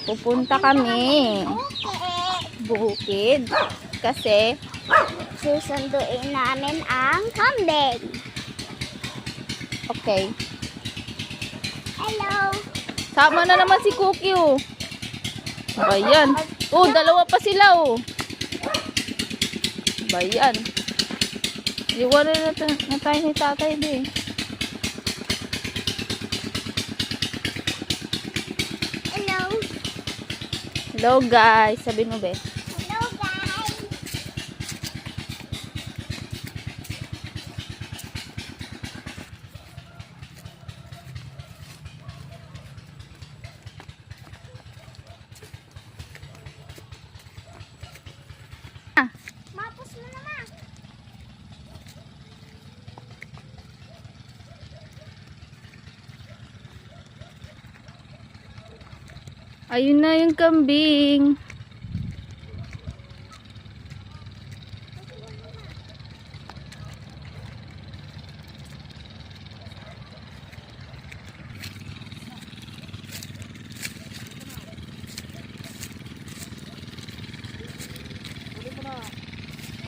Pupunta kami bukid kasi Susunduin namin ang kambing. okay. Hello. Sama na naman si Cookie oh. Ayan. Oh, dalawa pa sila oh. Ayan. Iwanan na tayo ni tatay din. Hello. Hello guys. Sabihin mo be. Hello guys. Mapos mo naman. Ayun na yung kambing.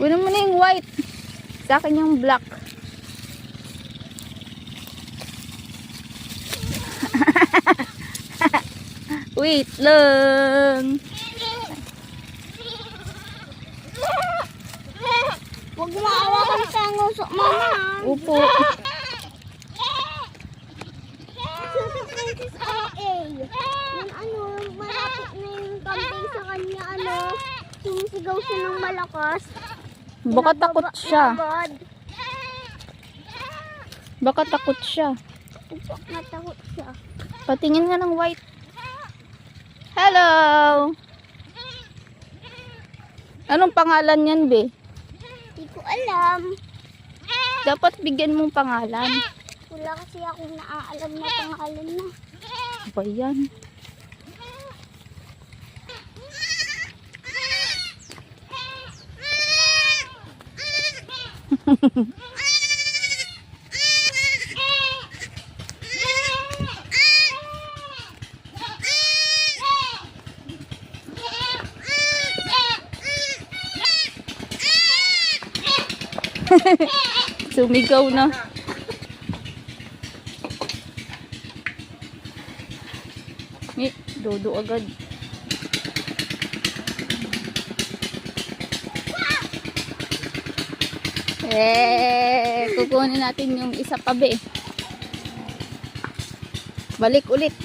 Kunin mo na yung white. Sa akin yung black. Wait lang. Huwag mo awakan sa nguso, mama. Upo. Princess AA. Yung ano, malapit na yung kambing sa kanya, ano, sumisigaw siya ng malakas. Baka takot siya. Agad. Baka takot siya. Natakot siya. Patingin nga ng white. Hello! Anong pangalan yan, be? Hindi ko alam. Dapat bigyan mong pangalan. Wala kasi akong naaalam na pangalan na. Ba yan? Sumigaw na. Dodo agad. Kukunin natin yung isa pa be. Balik ulit.